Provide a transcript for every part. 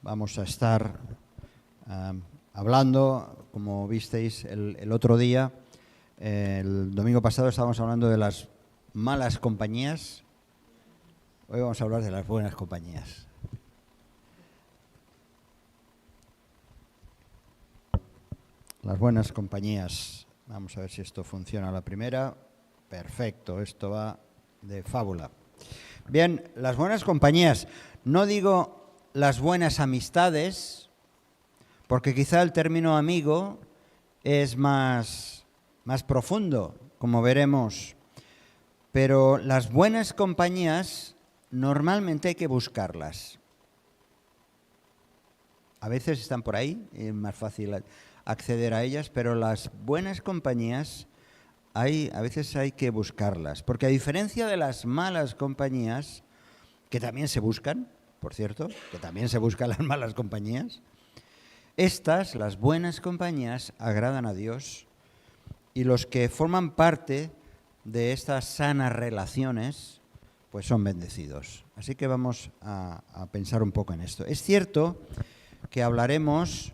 Vamos a estar hablando, como visteis el otro día, el domingo pasado estábamos hablando de las malas compañías. Hoy vamos a hablar de las buenas compañías. Las buenas compañías. Vamos a ver si esto funciona a la primera. Perfecto, esto va de fábula. Bien, las buenas compañías. No digo las buenas amistades, porque quizá el término amigo es más profundo, como veremos. Pero las buenas compañías normalmente hay que buscarlas. A veces están por ahí, es más fácil acceder a ellas, pero las buenas compañías a veces hay que buscarlas. Porque a diferencia de las malas compañías, que también se buscan, por cierto, que también se buscan las malas compañías, estas, las buenas compañías, agradan a Dios, y los que forman parte de estas sanas relaciones, pues son bendecidos. Así que vamos a pensar un poco en esto. Es cierto que hablaremos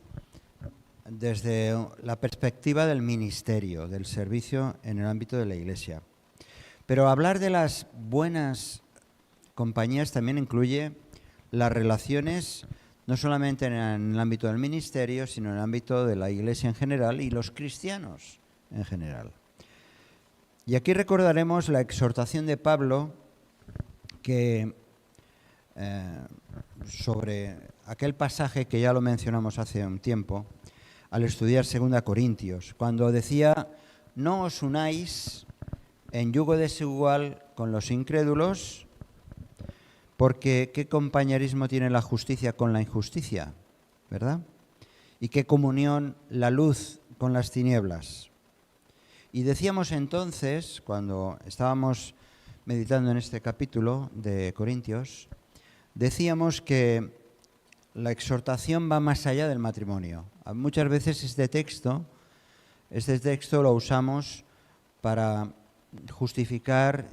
desde la perspectiva del ministerio, del servicio en el ámbito de la Iglesia. Pero hablar de las buenas compañías también incluye las relaciones no solamente en el ámbito del ministerio, sino en el ámbito de la Iglesia en general y los cristianos en general. Y aquí recordaremos la exhortación de Pablo que sobre aquel pasaje que ya lo mencionamos hace un tiempo, al estudiar 2 Corintios, cuando decía: no os unáis en yugo desigual con los incrédulos, porque ¿qué compañerismo tiene la justicia con la injusticia? ¿Verdad? ¿Y qué comunión la luz con las tinieblas? Y decíamos entonces, cuando estábamos meditando en este capítulo de Corintios, decíamos que la exhortación va más allá del matrimonio. Muchas veces este texto lo usamos para justificar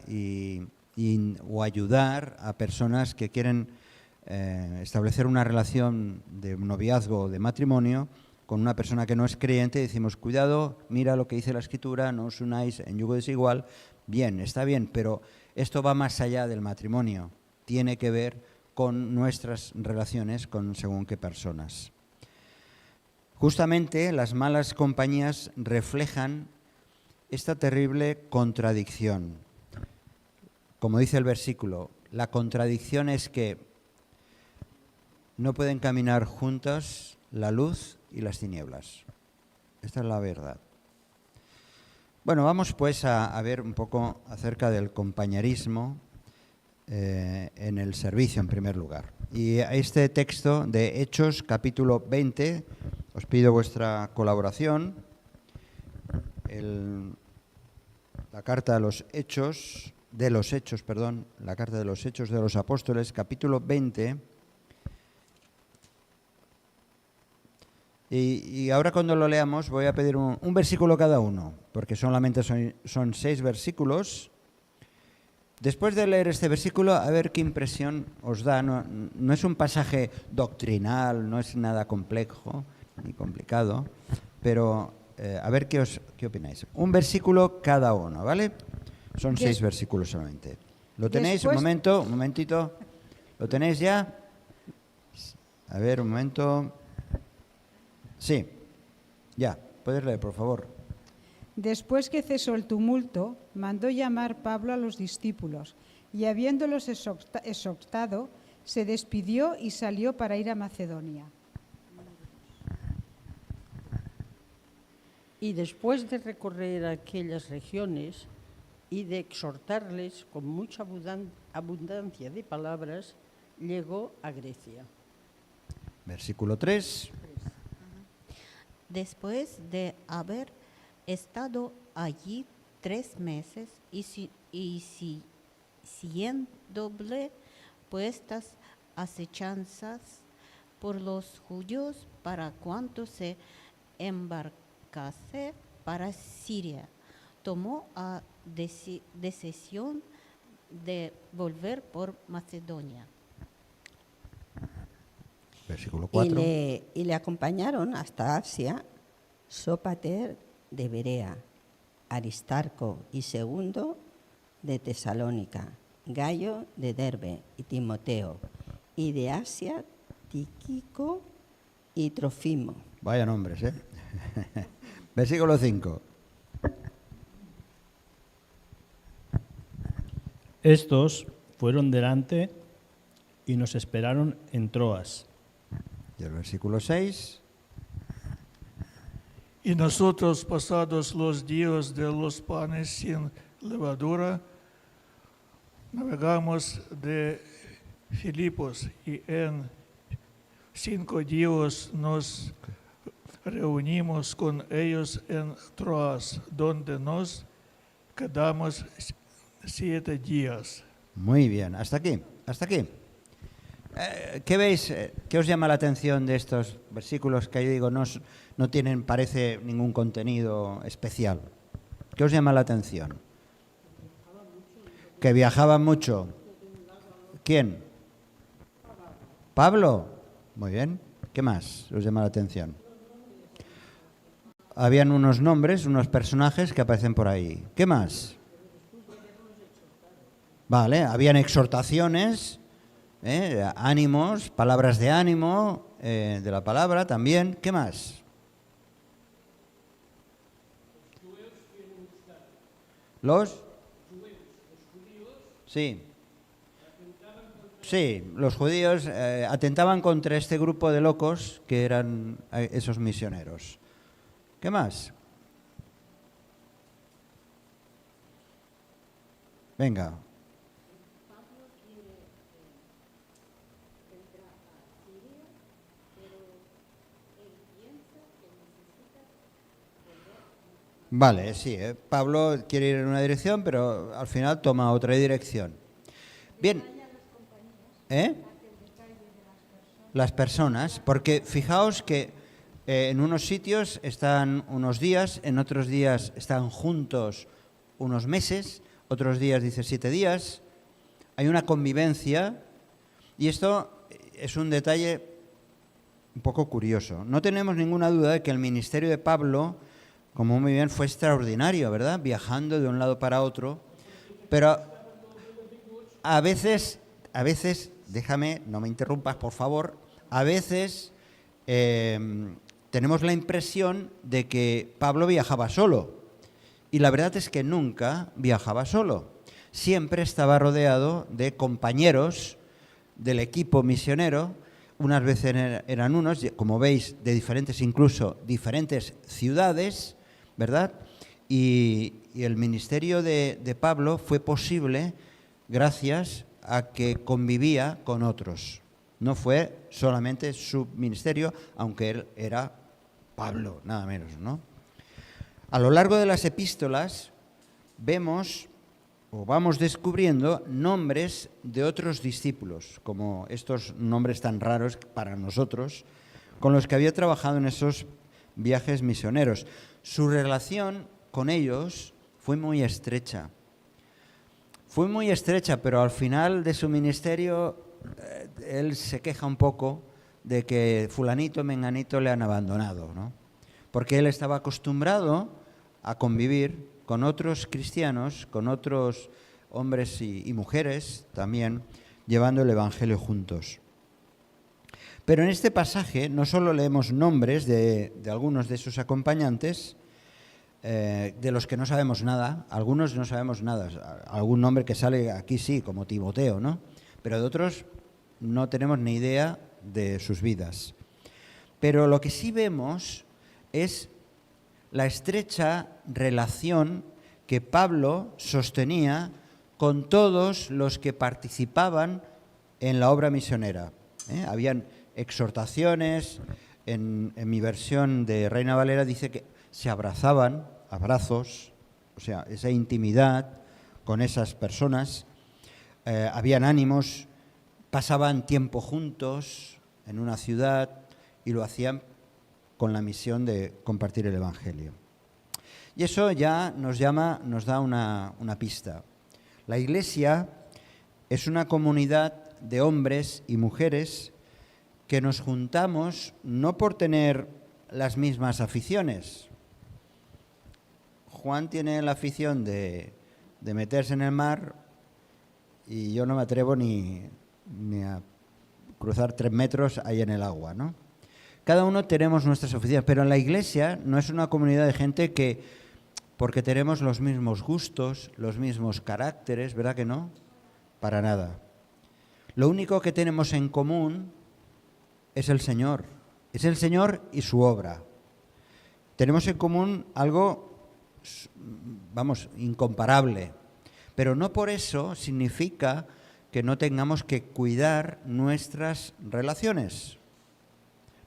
o ayudar a personas que quieren establecer una relación de noviazgo o de matrimonio con una persona que no es creyente. Decimos: cuidado, mira lo que dice la Escritura, no os unáis en yugo desigual. Bien, está bien, pero esto va más allá del matrimonio. Tiene que ver con nuestras relaciones con según qué personas. Justamente las malas compañías reflejan esta terrible contradicción. Como dice el versículo, la contradicción es que no pueden caminar juntas la luz y las tinieblas. Esta es la verdad. Bueno, vamos pues a ver un poco acerca del compañerismo en el servicio en primer lugar. Y a este texto de Hechos, capítulo 20, os pido vuestra colaboración. La carta de los Hechos, la carta de los Hechos de los Apóstoles, capítulo 20. Y ahora cuando lo leamos voy a pedir un versículo cada uno, porque solamente son 6 versículos. Después de leer este versículo, a ver qué impresión os da. No es un pasaje doctrinal, no es nada complejo ni complicado, pero a ver qué opináis. Un versículo cada uno, ¿vale? Son 6 versículos solamente. ¿Lo tenéis? Un momentito. ¿Lo tenéis ya? A ver, un momento. Sí, ya. Puedes leer, por favor. Después que cesó el tumulto, mandó llamar Pablo a los discípulos, y habiéndolos exhortado, se despidió y salió para ir a Macedonia. Y después de recorrer aquellas regiones y de exhortarles con mucha abundancia de palabras, llegó a Grecia. Versículo 3. Después de haber estado allí 3 meses y siguiéndole puestas acechanzas por los judíos para cuanto se embarcase para Siria, tomó la decisión de volver por Macedonia. Versículo Y 4. le acompañaron hasta Asia Sópater de Berea, Aristarco y Segundo de Tesalónica, Gallo de Derbe y Timoteo, y de Asia Tíquico y Trofimo. Vaya nombres, ¿eh? Versículo 5. Estos fueron delante y nos esperaron en Troas. Y el versículo 6. Y nosotros, pasados los días de los panes sin levadura, navegamos de Filipos y en 5 días nos reunimos con ellos en Troas, donde nos quedamos 7 días. Muy bien, hasta aquí, hasta aquí. ¿Qué veis? ¿Qué os llama la atención de estos versículos que yo digo no tienen, parece, ningún contenido especial? ¿Qué os llama la atención? Que viajaban mucho. ¿Quién? Pablo. Muy bien. ¿Qué más os llama la atención? Habían unos nombres, unos personajes que aparecen por ahí. ¿Qué más? Vale, habían exhortaciones, ánimos, palabras de ánimo, de la palabra también. ¿Qué más? ¿Los? Sí. Sí, los judíos atentaban contra este grupo de locos que eran esos misioneros. ¿Qué más? Venga. Vale, sí, Pablo quiere ir en una dirección, pero al final toma otra dirección. Bien. Las personas, porque fijaos que en unos sitios están unos días, en otros días están juntos unos meses, otros días dice 7 días, hay una convivencia y esto es un detalle un poco curioso. No tenemos ninguna duda de que el ministerio de Pablo, como muy bien, fue extraordinario, ¿verdad? Viajando de un lado para otro, pero a veces, déjame, no me interrumpas, por favor, a veces tenemos la impresión de que Pablo viajaba solo, y la verdad es que nunca viajaba solo. Siempre estaba rodeado de compañeros del equipo misionero, unas veces eran unos, como veis, de incluso diferentes ciudades, ¿verdad? Y el ministerio de Pablo fue posible gracias a que convivía con otros. No fue solamente su ministerio, aunque él era Pablo, nada menos, ¿no? A lo largo de las epístolas vemos o vamos descubriendo nombres de otros discípulos, como estos nombres tan raros para nosotros, con los que había trabajado en esos viajes misioneros. Su relación con ellos fue muy estrecha. Fue muy estrecha, pero al final de su ministerio él se queja un poco de que fulanito, menganito le han abandonado, ¿no? Porque él estaba acostumbrado a convivir con otros cristianos, con otros hombres y mujeres también, llevando el Evangelio juntos. Pero en este pasaje no solo leemos nombres de algunos de sus acompañantes, de los que no sabemos nada, algunos no sabemos nada, algún nombre que sale aquí sí, como Timoteo, ¿no? Pero de otros no tenemos ni idea de sus vidas. Pero lo que sí vemos es la estrecha relación que Pablo sostenía con todos los que participaban en la obra misionera. Habían exhortaciones, en mi versión de Reina Valera dice que se abrazaban, abrazos, o sea, esa intimidad con esas personas, habían ánimos, pasaban tiempo juntos en una ciudad y lo hacían con la misión de compartir el Evangelio. Y eso ya nos da una pista. La Iglesia es una comunidad de hombres y mujeres que nos juntamos no por tener las mismas aficiones. Juan tiene la afición de meterse en el mar y yo no me atrevo ni a cruzar 3 metros ahí en el agua, ¿no? Cada uno tenemos nuestras aficiones, pero en la iglesia no es una comunidad de gente que, porque tenemos los mismos gustos, los mismos caracteres, ¿verdad que no? Para nada. Lo único que tenemos en común es el Señor y su obra. Tenemos en común algo, vamos, incomparable, pero no por eso significa que no tengamos que cuidar nuestras relaciones,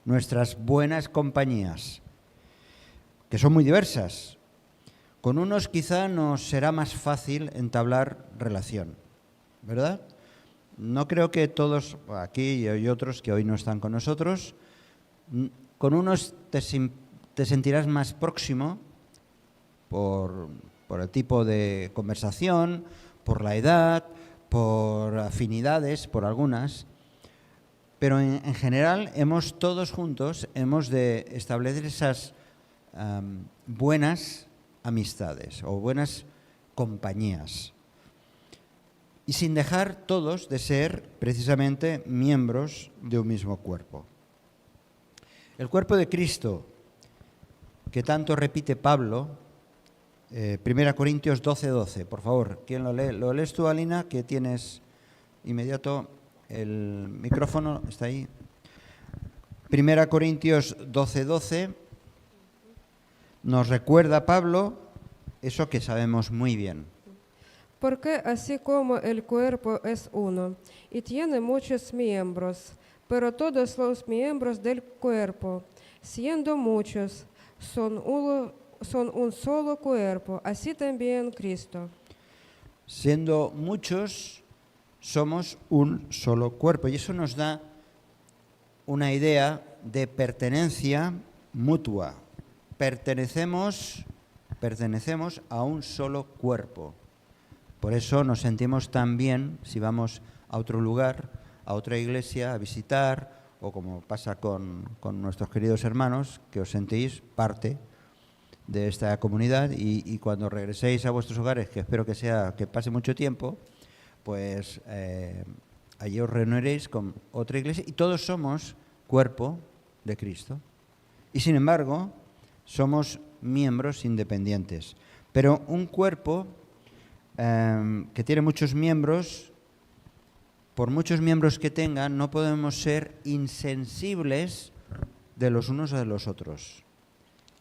nuestras buenas compañías, que son muy diversas. Con unos quizá nos será más fácil entablar relación, ¿verdad? No creo que todos, aquí y hay otros que hoy no están con nosotros, con unos te sentirás más próximo por el tipo de conversación, por la edad, por afinidades, por algunas, pero en general todos juntos hemos de establecer esas buenas amistades o buenas compañías. Y sin dejar todos de ser precisamente miembros de un mismo cuerpo. El cuerpo de Cristo, que tanto repite Pablo, 1 Corintios 12:12, por favor, ¿quién lo lee? ¿Lo lees tú, Alina, que tienes inmediato el micrófono? Está ahí. 1 Corintios 12:12 nos recuerda Pablo eso que sabemos muy bien. Porque así como el cuerpo es uno y tiene muchos miembros, pero todos los miembros del cuerpo, siendo muchos, son un solo cuerpo, así también Cristo. Siendo muchos, somos un solo cuerpo. Y eso nos da una idea de pertenencia mutua. Pertenecemos a un solo cuerpo. Por eso nos sentimos tan bien si vamos a otro lugar, a otra iglesia, a visitar, o como pasa con nuestros queridos hermanos, que os sentís parte de esta comunidad y cuando regreséis a vuestros hogares, que espero que pase mucho tiempo, pues allí os reuniréis con otra iglesia y todos somos cuerpo de Cristo. Y sin embargo, somos miembros independientes. Pero un cuerpo que tiene muchos miembros, por muchos miembros que tenga, no podemos ser insensibles de los unos a de los otros.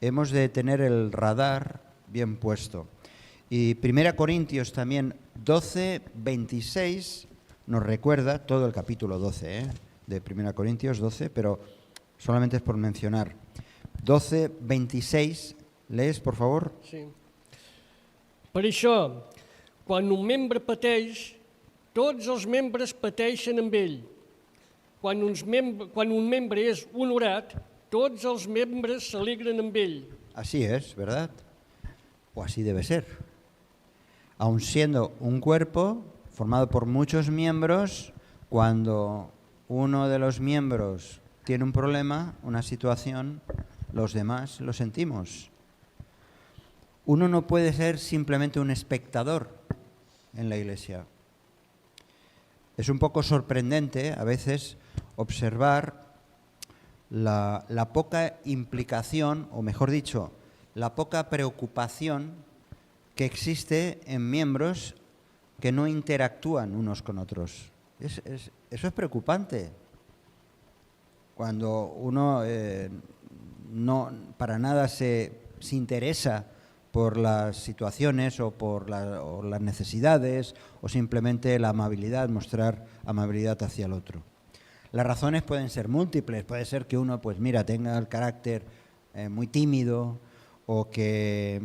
Hemos de tener el radar bien puesto. Y 1 Corintios también 12:26 nos recuerda todo el capítulo 12 de 1 Corintios 12, pero solamente es por mencionar. 12:26, ¿lees, por favor? Sí. Per això, quan un membre pateix, tots els membres pateixen amb ell. Quan un membre és honorat, tots els membres s'alegren amb ell. Así es, ¿verdad? O así debe ser. Aun siendo un cuerpo formado por muchos miembros, cuando uno de los miembros tiene un problema, una situación, los demás lo sentimos. Uno no puede ser simplemente un espectador en la iglesia. Es un poco sorprendente a veces observar la poca implicación, o mejor dicho, la poca preocupación que existe en miembros que no interactúan unos con otros. Eso es preocupante. Cuando uno no para nada se interesa por las situaciones o por las necesidades o simplemente la amabilidad, mostrar amabilidad hacia el otro. Las razones pueden ser múltiples, puede ser que uno tenga el carácter muy tímido o que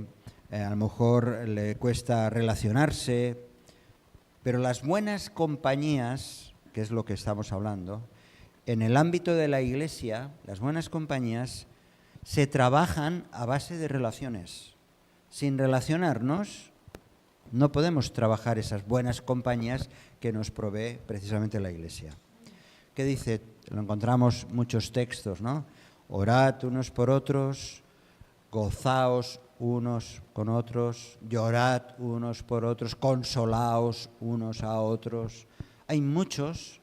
a lo mejor le cuesta relacionarse, pero las buenas compañías, que es lo que estamos hablando, en el ámbito de la iglesia, las buenas compañías se trabajan a base de relaciones. Sin relacionarnos, no podemos trabajar esas buenas compañías que nos provee precisamente la iglesia. ¿Qué dice lo encontramos muchos textos, ¿no? Orad unos por otros, gozaos unos con otros, llorad unos por otros, consolaos unos a otros. Hay muchas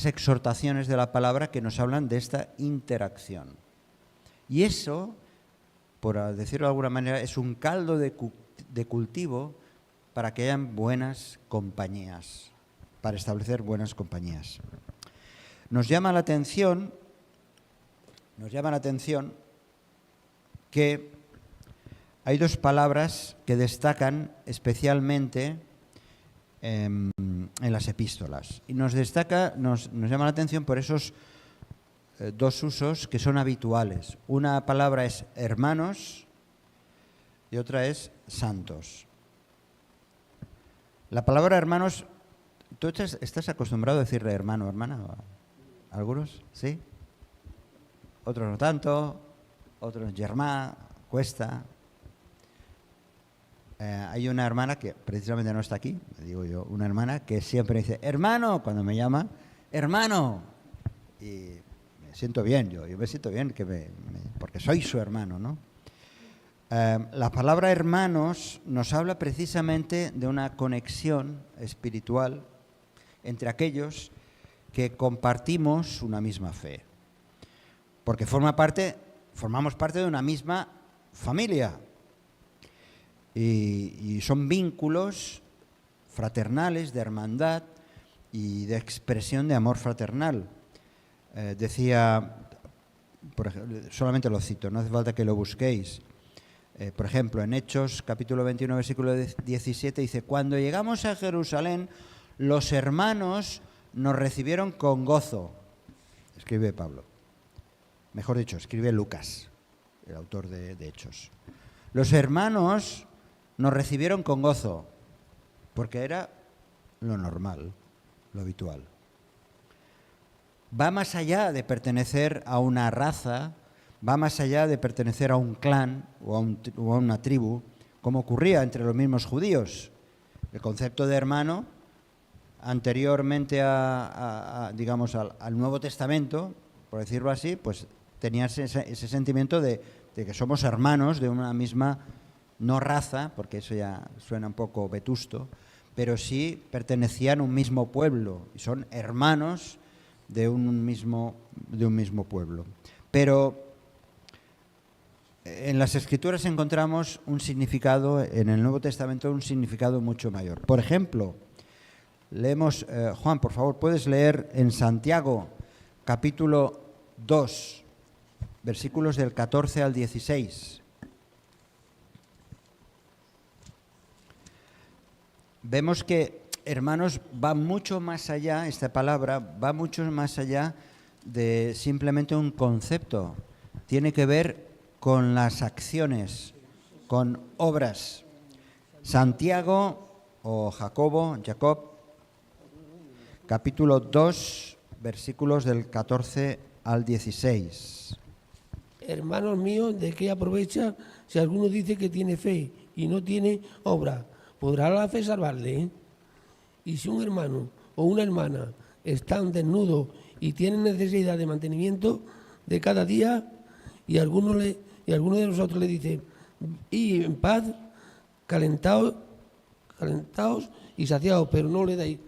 exhortaciones de la palabra que nos hablan de esta interacción. Y eso, por decirlo de alguna manera, es un caldo de cultivo para que hayan buenas compañías, para establecer buenas compañías. Nos llama la atención que hay dos palabras que destacan especialmente en las epístolas. Y nos llama la atención por esos dos usos que son habituales. Una palabra es hermanos y otra es santos. La palabra hermanos, ¿tú estás acostumbrado a decirle hermano, hermana? ¿Algunos? ¿Sí? Otros no tanto, otros germà, cuesta. Hay una hermana que precisamente no está aquí, digo yo, una hermana que siempre dice hermano cuando me llama, hermano. Y me siento bien, yo me siento bien porque soy su hermano, ¿no? La palabra hermanos nos habla precisamente de una conexión espiritual entre aquellos que compartimos una misma fe, porque formamos parte de una misma familia y son vínculos fraternales, de hermandad y de expresión de amor fraternal. Decía, por ejemplo, solamente lo cito, no hace falta que lo busquéis. Por ejemplo, en Hechos, capítulo 21, versículo 17, dice: cuando llegamos a Jerusalén, los hermanos nos recibieron con gozo. Escribe Pablo. Mejor dicho, escribe Lucas, el autor de Hechos. Los hermanos nos recibieron con gozo, porque era lo normal, lo habitual. Va más allá de pertenecer a una raza, va más allá de pertenecer a un clan o a una tribu, como ocurría entre los mismos judíos. El concepto de hermano, anteriormente digamos, al Nuevo Testamento, por decirlo así, pues tenía ese sentimiento de que somos hermanos de una misma, no raza, porque eso ya suena un poco vetusto, pero sí pertenecían a un mismo pueblo y son hermanos de un mismo pueblo. Pero en las Escrituras encontramos un significado, en el Nuevo Testamento, un significado mucho mayor. Por ejemplo, leemos, Juan, por favor, puedes leer en Santiago, capítulo 2, versículos del 14 al 16. Vemos que, hermanos, va mucho más allá, esta palabra va mucho más allá de simplemente un concepto. Tiene que ver con las acciones, con obras. Santiago o Jacob, capítulo 2, versículos del 14 al 16. Hermanos míos, ¿de qué aprovecha si alguno dice que tiene fe y no tiene obra? ¿Podrá la fe salvarle? Y si un hermano o una hermana están desnudos y tienen necesidad de mantenimiento de cada día, y alguno de nosotros le dice: y en paz, calentaos y saciados, pero no le dais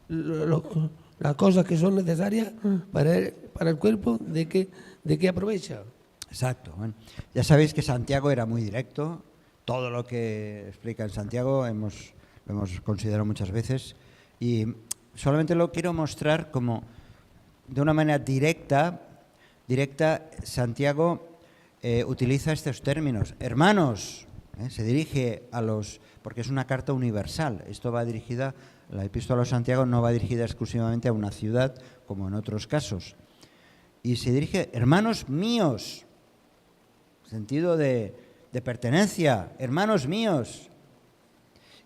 las cosas que son necesarias para el cuerpo, ¿de qué aprovecha? Exacto. Bueno, ya sabéis que Santiago era muy directo. Todo lo que explica en Santiago lo hemos considerado muchas veces, y solamente lo quiero mostrar como de una manera directa. Santiago utiliza estos términos. Hermanos, se dirige a los, porque es una carta universal. Esto va dirigida, la epístola de Santiago no va dirigida exclusivamente a una ciudad como en otros casos. Y se dirige: hermanos míos, sentido de pertenencia, hermanos míos.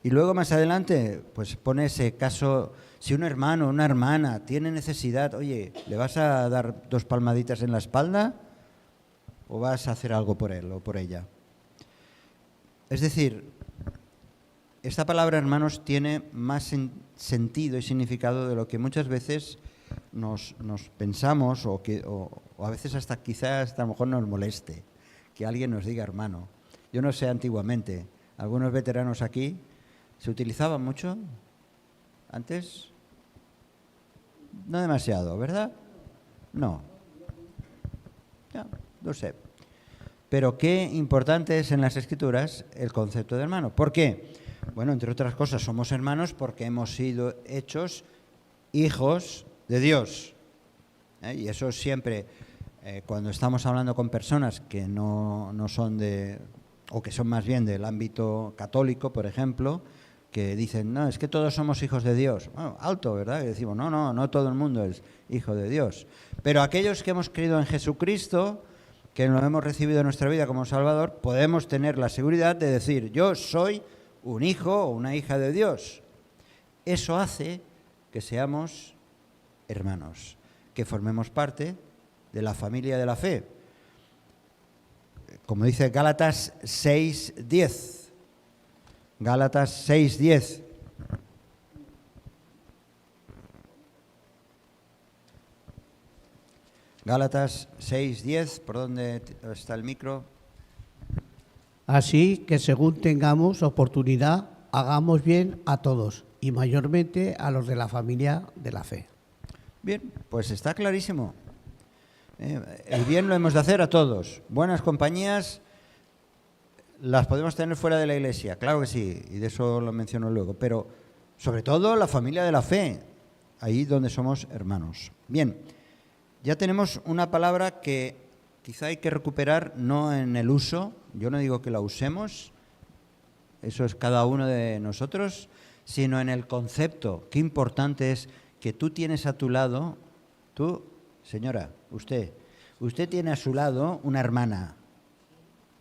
Y luego más adelante pues pone ese caso: si un hermano o una hermana tiene necesidad, oye, ¿le vas a dar 2 palmaditas en la espalda o vas a hacer algo por él o por ella? Es decir, esta palabra hermanos tiene más sentido y significado de lo que muchas veces nos pensamos o a veces hasta quizás a lo mejor nos moleste que alguien nos diga hermano. Yo no sé, antiguamente, algunos veteranos aquí, ¿se utilizaba mucho antes? No demasiado, ¿verdad? No. No sé. Pero qué importante es en las Escrituras el concepto de hermano. ¿Por qué? Bueno, entre otras cosas, somos hermanos porque hemos sido hechos hijos de Dios. Y eso siempre, cuando estamos hablando con personas que no son o que son más bien del ámbito católico, por ejemplo, que dicen, no, es que todos somos hijos de Dios. Bueno, alto, ¿verdad? Y decimos, no todo el mundo es hijo de Dios. Pero aquellos que hemos creído en Jesucristo, que lo hemos recibido en nuestra vida como Salvador, podemos tener la seguridad de decir, yo soy un hijo o una hija de Dios. Eso hace que seamos hermanos, que formemos parte de la familia de la fe. Como dice Gálatas 6:10. Gálatas 6:10. Gálatas 6:10, ¿por dónde está el micro? Así que según tengamos oportunidad, hagamos bien a todos y mayormente a los de la familia de la fe. Bien, pues está clarísimo. El bien lo hemos de hacer a todos. Buenas compañías las podemos tener fuera de la iglesia, claro que sí, y de eso lo menciono luego, pero sobre todo la familia de la fe, ahí donde somos hermanos. Bien, ya tenemos una palabra que quizá hay que recuperar, no en el uso, yo no digo que la usemos, eso es cada uno de nosotros, sino en el concepto. Qué importante es que tú tienes a tu lado, tú, señora, usted tiene a su lado una hermana,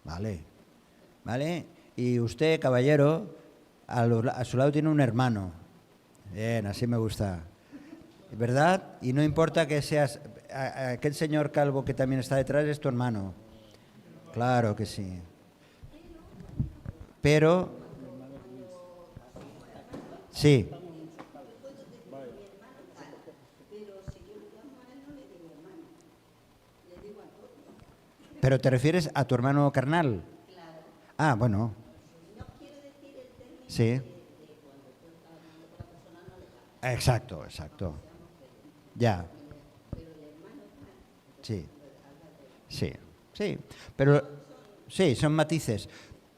¿vale? Y usted, caballero, a su lado tiene un hermano. Bien, así me gusta. ¿Verdad? Y no importa que seas... aquel señor calvo que también está detrás es tu hermano. Claro que sí. Pero... sí. ¿Pero te refieres a tu hermano carnal? Ah, bueno. Sí. Exacto. Ya. Sí. Pero sí, son matices.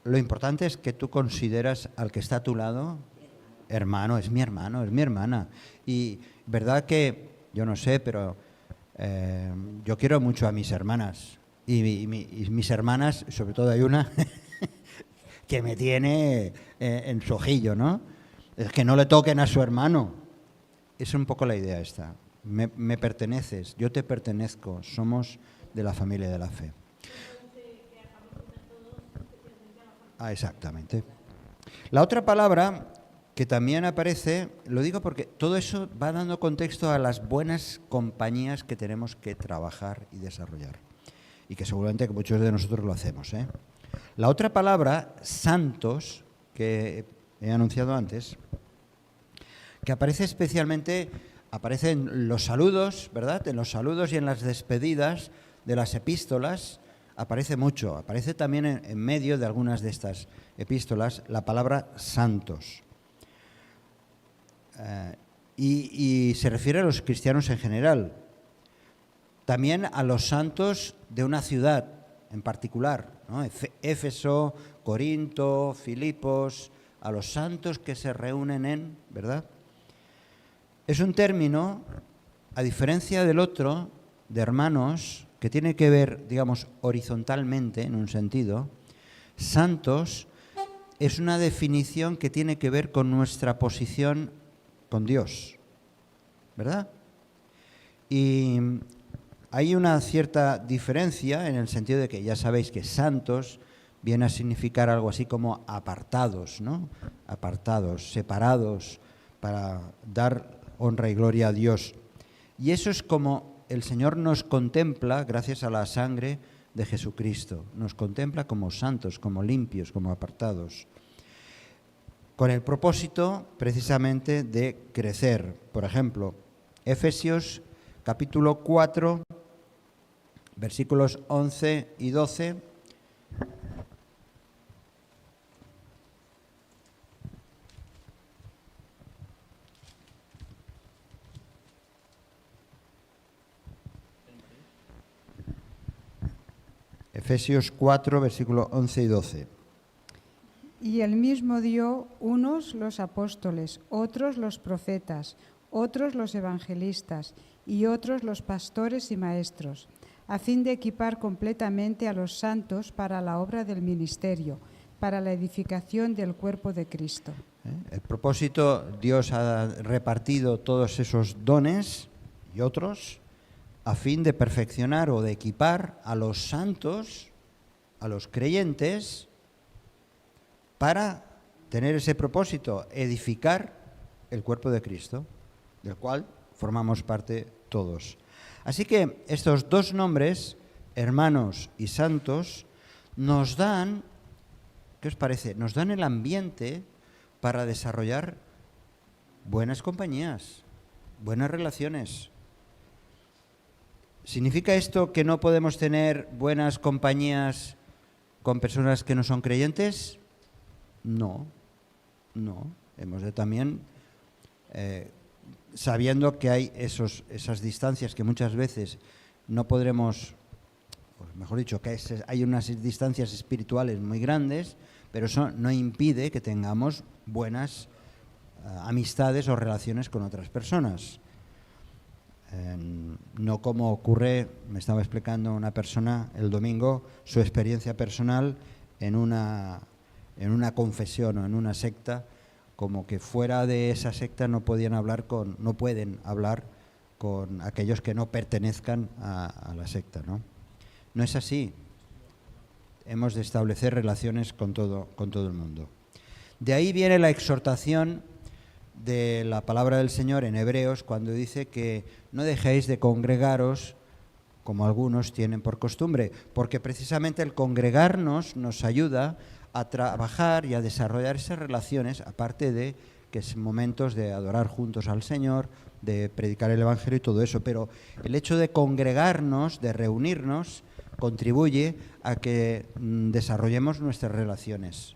Lo importante es que tú consideras al que está a tu lado hermano, es mi hermana. Y verdad que, yo no sé, pero yo quiero mucho a mis hermanas. Y mis hermanas, sobre todo hay una que me tiene en su ojillo, ¿no? Es que no le toquen a su hermano. Es un poco la idea esta. Me perteneces, yo te pertenezco, somos de la familia de la fe. Ah, exactamente. La otra palabra que también aparece, lo digo porque todo eso va dando contexto a las buenas compañías que tenemos que trabajar y desarrollar. Y que seguramente que muchos de nosotros lo hacemos, ¿eh? La otra palabra, santos, que he anunciado antes, que aparece especialmente, aparece en los saludos, ¿verdad? En los saludos y en las despedidas de las epístolas, aparece mucho. Aparece también en medio de algunas de estas epístolas la palabra santos. Y se refiere a los cristianos en general. También a los santos de una ciudad en particular, ¿no? Éfeso, Corinto, Filipos, a los santos que se reúnen en, ¿verdad? Es un término, a diferencia del otro, de hermanos, que tiene que ver, digamos, horizontalmente, en un sentido. Santos es una definición que tiene que ver con nuestra posición con Dios, ¿verdad? Y hay una cierta diferencia en el sentido de que ya sabéis que santos viene a significar algo así como apartados, ¿no? Apartados, separados, para dar honra y gloria a Dios. Y eso es como el Señor nos contempla gracias a la sangre de Jesucristo. Nos contempla como santos, como limpios, como apartados. Con el propósito precisamente de crecer. Por ejemplo, Efesios capítulo 4, versículos 11 y 12. Efesios 4, versículos 11 y 12. Y él mismo dio unos los apóstoles, otros los profetas, otros los evangelistas y otros los pastores y maestros, a fin de equipar completamente a los santos para la obra del ministerio, para la edificación del cuerpo de Cristo. El propósito, Dios ha repartido todos esos dones y otros a fin de perfeccionar o de equipar a los santos, a los creyentes, para tener ese propósito, edificar el cuerpo de Cristo, del cual formamos parte todos. Así que estos dos nombres, hermanos y santos, nos dan, ¿qué os parece? Nos dan el ambiente para desarrollar buenas compañías, buenas relaciones. ¿Significa esto que no podemos tener buenas compañías con personas que no son creyentes? No. Hemos de también, sabiendo que hay esas distancias que muchas veces no podremos, mejor dicho, que hay unas distancias espirituales muy grandes, pero eso no impide que tengamos buenas amistades o relaciones con otras personas. No como ocurre, me estaba explicando una persona el domingo, su experiencia personal en una confesión o en una secta, como que fuera de esa secta no pueden hablar con aquellos que no pertenezcan a la secta, ¿no? No es así. Hemos de establecer relaciones con todo el mundo. De ahí viene la exhortación de la palabra del Señor en Hebreos, cuando dice que no dejéis de congregaros como algunos tienen por costumbre, porque precisamente el congregarnos nos ayuda a trabajar y a desarrollar esas relaciones, aparte de que es momentos de adorar juntos al Señor, de predicar el Evangelio y todo eso, pero el hecho de congregarnos, de reunirnos, contribuye a que desarrollemos nuestras relaciones.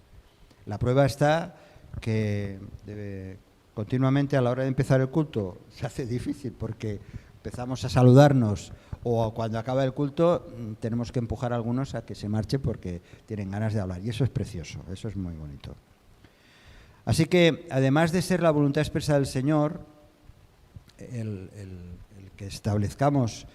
La prueba está que continuamente a la hora de empezar el culto se hace difícil porque empezamos a saludarnos o cuando acaba el culto tenemos que empujar a algunos a que se marchen porque tienen ganas de hablar y eso es precioso, eso es muy bonito. Así que además de ser la voluntad expresa del Señor, el que establezcamos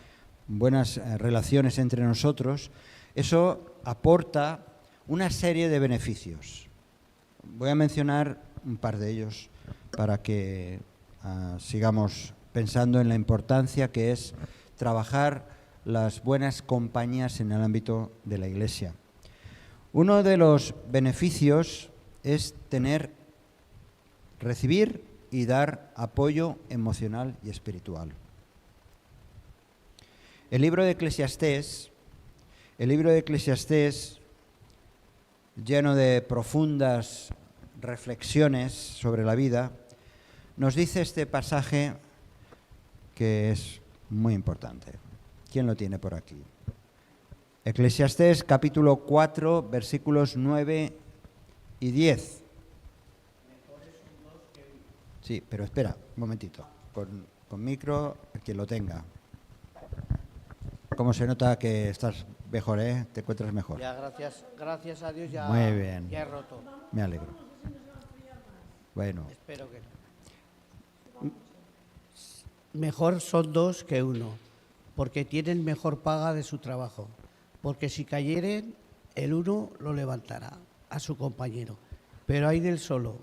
buenas relaciones entre nosotros, eso aporta una serie de beneficios. Voy a mencionar un par de ellos para que sigamos pensando en la importancia que es trabajar las buenas compañías en el ámbito de la Iglesia. Uno de los beneficios es recibir y dar apoyo emocional y espiritual. El libro de Eclesiastés, lleno de profundas reflexiones sobre la vida, nos dice este pasaje que es muy importante. ¿Quién lo tiene por aquí? Eclesiastés capítulo 4, versículos 9 y 10. Sí, pero espera, un momentito. Con micro, quien lo tenga. ¿Cómo se nota que estás mejor, te encuentras mejor? Ya, gracias a Dios ya, Muy bien. ya he roto. Me alegro. Bueno. Espero que no. Mejor son dos que uno, porque tienen mejor paga de su trabajo. Porque si cayeren, el uno lo levantará a su compañero. Pero hay del solo,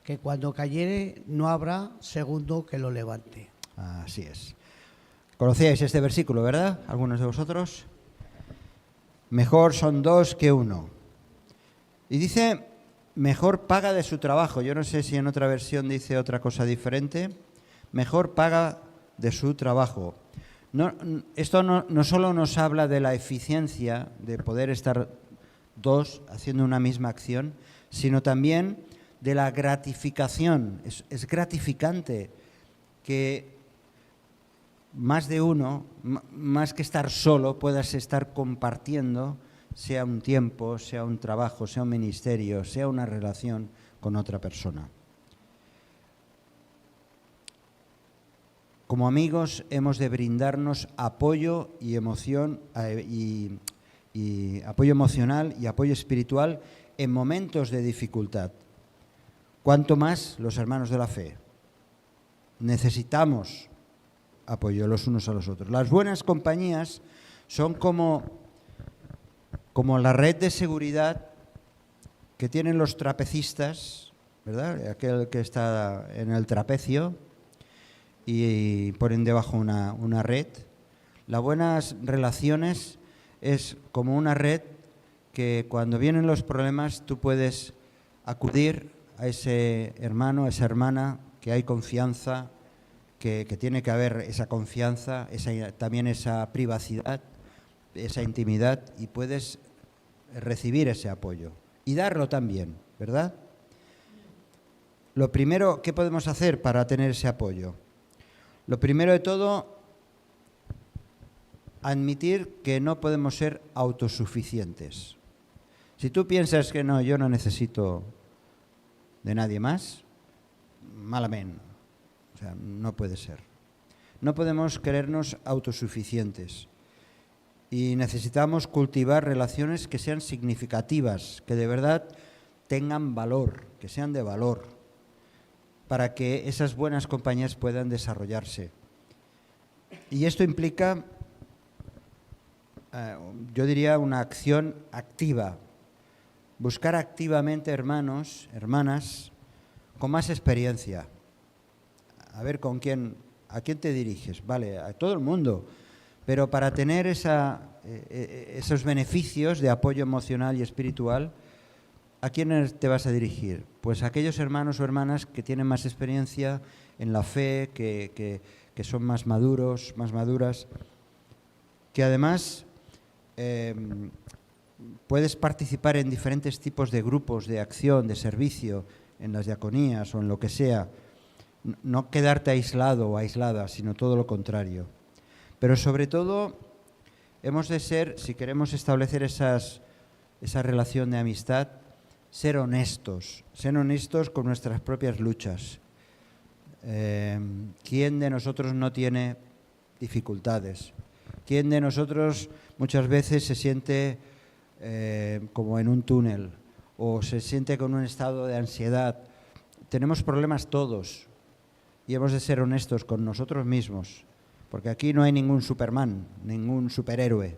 que cuando cayere no habrá segundo que lo levante. Así es. Conocíais este versículo, ¿verdad? ¿Algunos de vosotros? Mejor son dos que uno. Y dice, mejor paga de su trabajo. Yo no sé si en otra versión dice otra cosa diferente. Mejor paga de su trabajo. Esto no solo nos habla de la eficiencia de poder estar dos haciendo una misma acción, sino también de la gratificación. Es gratificante que más de uno, más que estar solo, puedas estar compartiendo, sea un tiempo, sea un trabajo, sea un ministerio, sea una relación con otra persona. Como amigos hemos de brindarnos apoyo y emoción y apoyo emocional y apoyo espiritual en momentos de dificultad. Cuanto más los hermanos de la fe. Necesitamos apoyo los unos a los otros. Las buenas compañías son como la red de seguridad que tienen los trapecistas, ¿verdad? Aquel que está en el trapecio y ponen debajo una red. Las buenas relaciones es como una red que cuando vienen los problemas tú puedes acudir a ese hermano, a esa hermana, que hay confianza, que tiene que haber esa confianza, también esa privacidad, esa intimidad, y puedes recibir ese apoyo y darlo también, ¿verdad? Lo primero, ¿qué podemos hacer para tener ese apoyo? Lo primero de todo, admitir que no podemos ser autosuficientes. Si tú piensas que no, yo no necesito de nadie más, malamente. O sea, no puede ser. No podemos creernos autosuficientes y necesitamos cultivar relaciones que sean significativas, que de verdad tengan valor, que sean de valor, para que esas buenas compañías puedan desarrollarse. Y esto implica, yo diría, una acción activa. Buscar activamente hermanos, hermanas, con más experiencia. A ver a quién te diriges, vale, a todo el mundo, pero para tener esos beneficios de apoyo emocional y espiritual, ¿a quién te vas a dirigir? Pues a aquellos hermanos o hermanas que tienen más experiencia en la fe, que son más maduros, más maduras, que además puedes participar en diferentes tipos de grupos de acción, de servicio, en las diaconías o en lo que sea. No quedarte aislado o aislada, sino todo lo contrario. Pero sobre todo, hemos de ser, si queremos establecer esa relación de amistad, ser honestos con nuestras propias luchas. ¿Quién de nosotros no tiene dificultades? ¿Quién de nosotros muchas veces se siente como en un túnel o se siente con un estado de ansiedad? Tenemos problemas todos. Y hemos de ser honestos con nosotros mismos, porque aquí no hay ningún Superman, ningún superhéroe,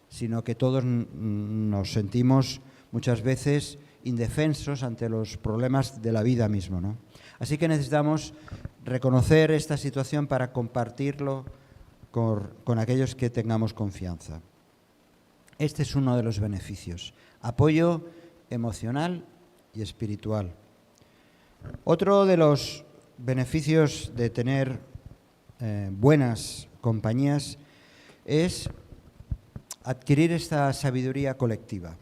sino que todos nos sentimos muchas veces indefensos ante los problemas de la vida mismo, ¿no? Así que necesitamos reconocer esta situación para compartirlo con aquellos que tengamos confianza. Este es uno de los beneficios, apoyo emocional y espiritual. Otro de los beneficios de tener buenas compañías es adquirir esta sabiduría colectiva.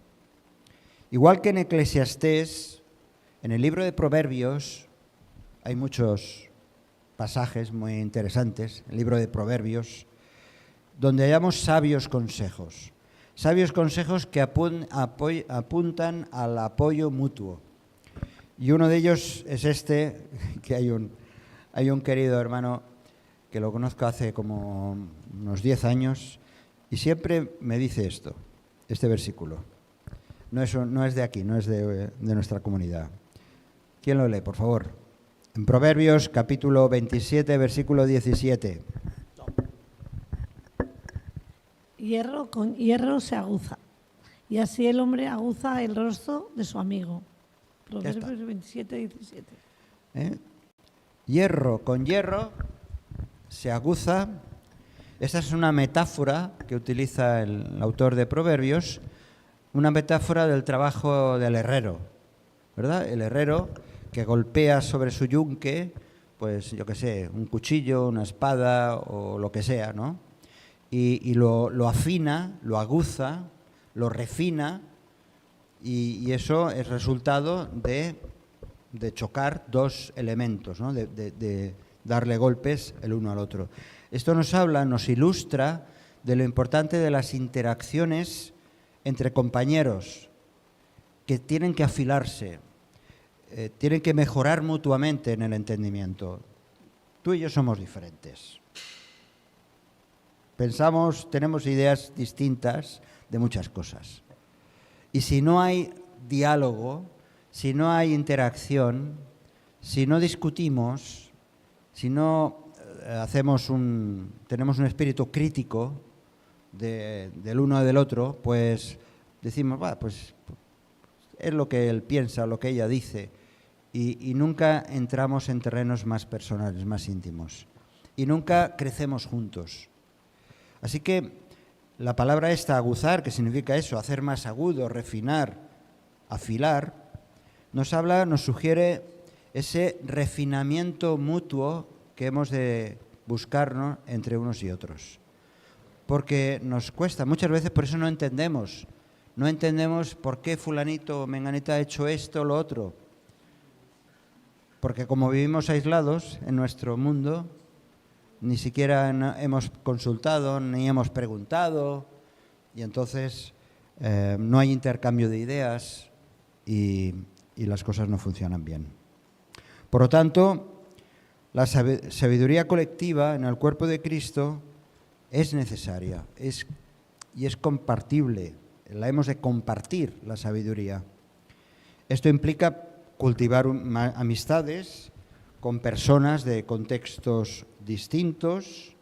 Igual que en Eclesiastés, en el libro de Proverbios, hay muchos pasajes muy interesantes, el libro de Proverbios, donde hallamos sabios consejos que apuntan al apoyo mutuo. Y uno de ellos es que hay un querido hermano que lo conozco hace como unos 10 años y siempre me dice este versículo. No es de aquí, no es de nuestra comunidad. ¿Quién lo lee, por favor? En Proverbios, capítulo 27, versículo 17. Hierro con hierro se aguza, y así el hombre aguza el rostro de su amigo. Proverbios 27, 17. Hierro con hierro se aguza. Esta es una metáfora que utiliza el autor de Proverbios, una metáfora del trabajo del herrero, ¿verdad? El herrero que golpea sobre su yunque, pues yo qué sé, un cuchillo, una espada o lo que sea, ¿no? Y lo afina, lo aguza, lo refina, y eso es resultado de chocar dos elementos, ¿no? De darle golpes el uno al otro. Esto nos habla, nos ilustra de lo importante de las interacciones entre compañeros que tienen que afilarse, tienen que mejorar mutuamente en el entendimiento. Tú y yo somos diferentes. Pensamos, tenemos ideas distintas de muchas cosas. Y si no hay diálogo, si no hay interacción, si no discutimos, si no tenemos un espíritu crítico del uno y del otro, pues decimos, pues es lo que él piensa, lo que ella dice, y nunca entramos en terrenos más personales, más íntimos, y nunca crecemos juntos. Así que la palabra esta, aguzar, que significa eso, hacer más agudo, refinar, afilar, nos sugiere ese refinamiento mutuo que hemos de buscarnos entre unos y otros. Porque nos cuesta, muchas veces por eso no entendemos por qué fulanito o menganita ha hecho esto o lo otro. Porque como vivimos aislados en nuestro mundo, ni siquiera hemos consultado, ni hemos preguntado, y entonces no hay intercambio de ideas y las cosas no funcionan bien. Por lo tanto, la sabiduría colectiva en el cuerpo de Cristo es necesaria y es compartible. La hemos de compartir, la sabiduría. Esto implica cultivar amistades con personas de contextos distintos,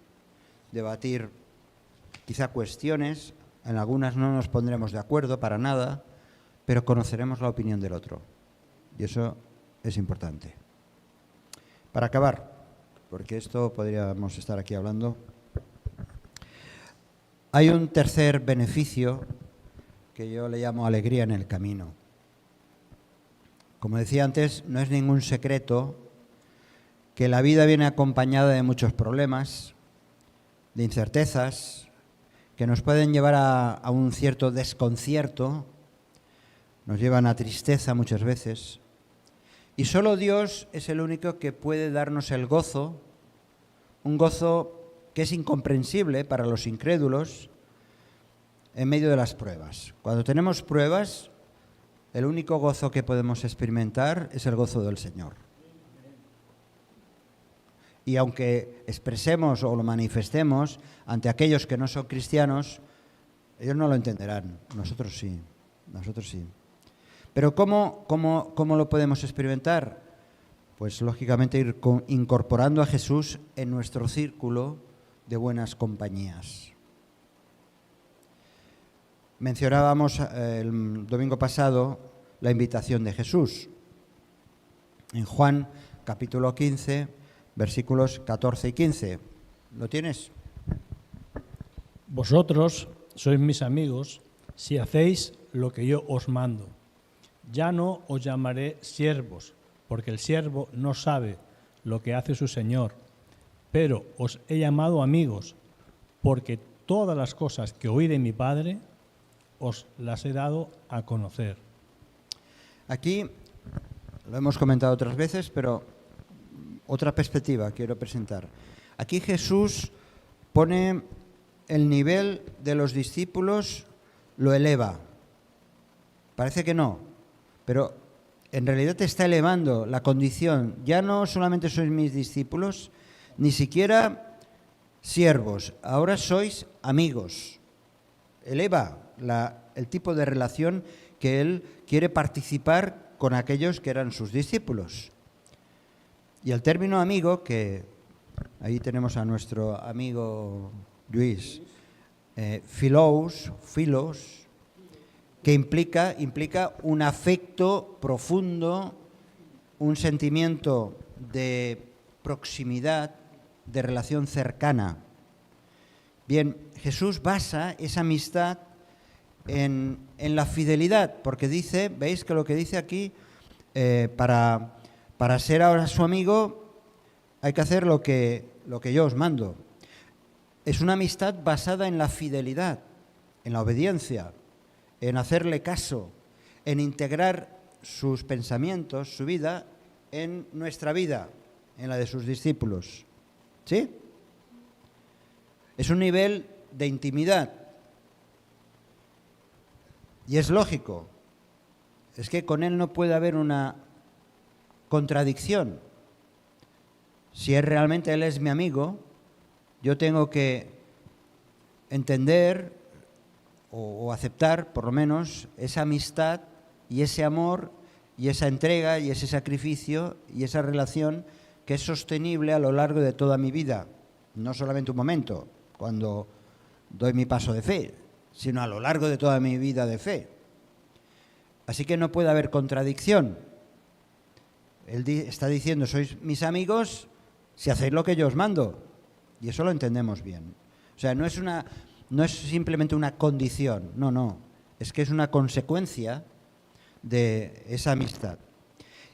debatir quizá cuestiones, en algunas no nos pondremos de acuerdo para nada, pero conoceremos la opinión del otro. Y eso es importante. Para acabar, porque esto podríamos estar aquí hablando, hay un tercer beneficio que yo le llamo alegría en el camino. Como decía antes, no es ningún secreto que la vida viene acompañada de muchos problemas, de incertezas, que nos pueden llevar a un cierto desconcierto, nos llevan a tristeza muchas veces. Y solo Dios es el único que puede darnos el gozo, un gozo que es incomprensible para los incrédulos en medio de las pruebas. Cuando tenemos pruebas, el único gozo que podemos experimentar es el gozo del Señor. Y aunque expresemos o lo manifestemos ante aquellos que no son cristianos, ellos no lo entenderán, nosotros sí. Pero ¿cómo lo podemos experimentar? Pues lógicamente ir incorporando a Jesús en nuestro círculo de buenas compañías. Mencionábamos el domingo pasado la invitación de Jesús. En Juan capítulo 15, versículos 14 y 15. ¿Lo tienes? Vosotros sois mis amigos si hacéis lo que yo os mando. Ya no os llamaré siervos, porque el siervo no sabe lo que hace su señor, pero os he llamado amigos, porque todas las cosas que oí de mi Padre os las he dado a conocer. Aquí lo hemos comentado otras veces, pero otra perspectiva quiero presentar. Aquí Jesús pone el nivel de los discípulos, lo eleva. Parece que no, pero en realidad te está elevando la condición. Ya no solamente sois mis discípulos, ni siquiera siervos, ahora sois amigos. Eleva el tipo de relación que él quiere participar con aquellos que eran sus discípulos. Y el término amigo, que ahí tenemos a nuestro amigo Luis, filos, que implica un afecto profundo, un sentimiento de proximidad, de relación cercana. Bien, Jesús basa esa amistad en la fidelidad, porque dice, veis que lo que dice aquí, para ser ahora su amigo hay que hacer lo que yo os mando. Es una amistad basada en la fidelidad, en la obediencia, en hacerle caso, en integrar sus pensamientos, su vida, en nuestra vida, en la de sus discípulos. ¿Sí? Es un nivel de intimidad. Y es lógico. Es que con él no puede haber una contradicción. Si realmente él es mi amigo, yo tengo que entender o aceptar, por lo menos, esa amistad y ese amor y esa entrega y ese sacrificio y esa relación que es sostenible a lo largo de toda mi vida. No solamente un momento, cuando doy mi paso de fe, sino a lo largo de toda mi vida de fe. Así que no puede haber contradicción. Él está diciendo, sois mis amigos si hacéis lo que yo os mando. Y eso lo entendemos bien. O sea, no es simplemente una condición, no. Es que es una consecuencia de esa amistad.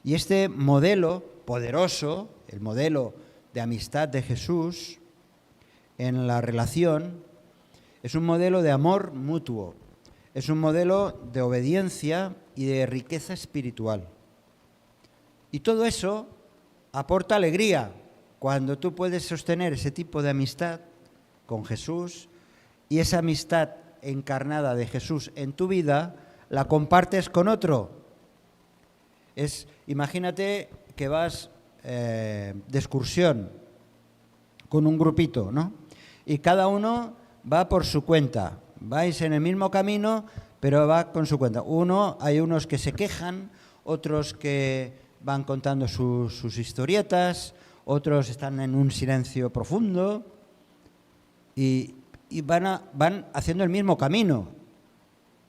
Y este modelo poderoso, el modelo de amistad de Jesús en la relación, es un modelo de amor mutuo, es un modelo de obediencia y de riqueza espiritual. Y todo eso aporta alegría cuando tú puedes sostener ese tipo de amistad con Jesús y esa amistad encarnada de Jesús en tu vida la compartes con otro. Imagínate que vas de excursión con un grupito, ¿no? Y cada uno va por su cuenta. Vais en el mismo camino, pero va con su cuenta. Hay unos que se quejan, otros que van contando sus historietas, otros están en un silencio profundo y van haciendo el mismo camino,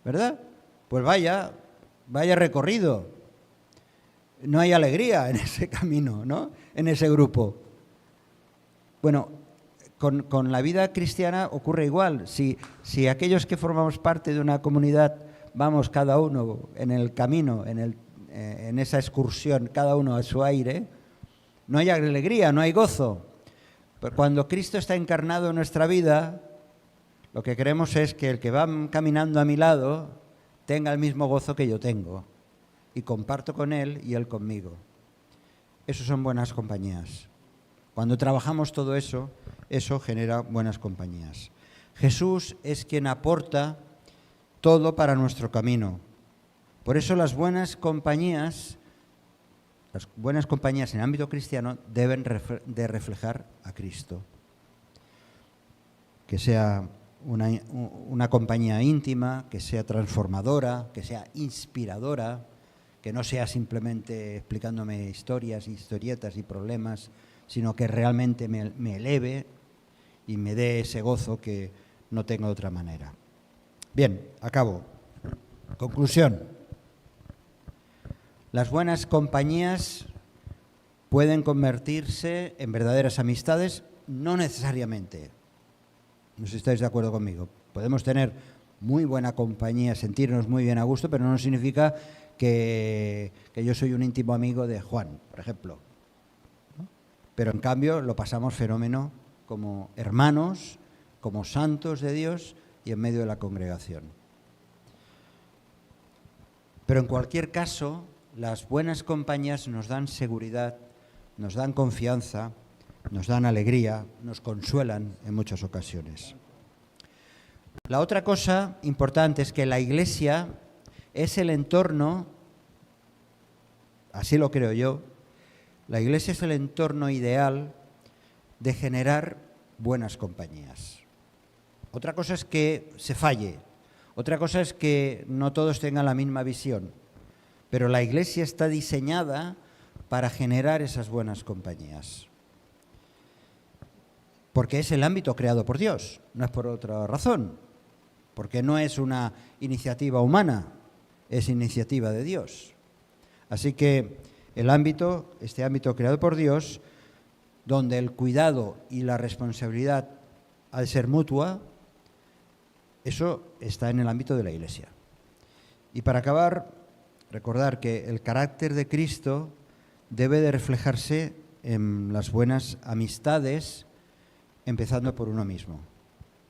¿verdad? Pues vaya recorrido. No hay alegría en ese camino, ¿no? En ese grupo. Bueno, con la vida cristiana ocurre igual. Si aquellos que formamos parte de una comunidad vamos cada uno en el camino, en esa excursión, cada uno a su aire, no hay alegría, no hay gozo. Pero cuando Cristo está encarnado en nuestra vida, lo que queremos es que el que va caminando a mi lado tenga el mismo gozo que yo tengo. Y comparto con él y él conmigo. Eso son buenas compañías. Cuando trabajamos todo eso, eso genera buenas compañías. Jesús es quien aporta todo para nuestro camino. Por eso las buenas compañías en el ámbito cristiano deben de reflejar a Cristo. Que sea una compañía íntima, que sea transformadora, que sea inspiradora, que no sea simplemente explicándome historias, historietas y problemas, sino que realmente me eleve y me dé ese gozo que no tengo de otra manera. Bien, acabo. Conclusión. Las buenas compañías pueden convertirse en verdaderas amistades, no necesariamente. No sé si estáis de acuerdo conmigo. Podemos tener muy buena compañía, sentirnos muy bien a gusto, pero no significa que yo soy un íntimo amigo de Juan, por ejemplo. ¿No? Pero en cambio lo pasamos fenómeno como hermanos, como santos de Dios y en medio de la congregación. Pero en cualquier caso, las buenas compañías nos dan seguridad, nos dan confianza, nos dan alegría, nos consuelan en muchas ocasiones. La otra cosa importante es que la Iglesia es el entorno, así lo creo yo, la Iglesia es el entorno ideal de generar buenas compañías. Otra cosa es que se falle, otra cosa es que no todos tengan la misma visión, pero la Iglesia está diseñada para generar esas buenas compañías. Porque es el ámbito creado por Dios, no es por otra razón, porque no es una iniciativa humana, es iniciativa de Dios. Así que este ámbito creado por Dios, donde el cuidado y la responsabilidad ha de ser mutua, eso está en el ámbito de la Iglesia. Y para acabar, recordar que el carácter de Cristo debe de reflejarse en las buenas amistades, empezando por uno mismo.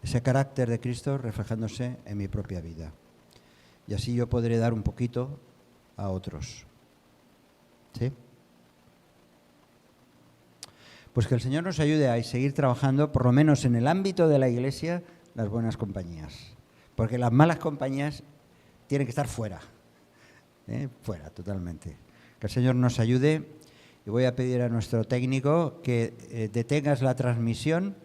Ese carácter de Cristo reflejándose en mi propia vida. Y así yo podré dar un poquito a otros. ¿Sí? Pues que el Señor nos ayude a seguir trabajando, por lo menos en el ámbito de la Iglesia, las buenas compañías. Porque las malas compañías tienen que estar fuera. Fuera, totalmente. Que el Señor nos ayude. Y voy a pedir a nuestro técnico que detengas la transmisión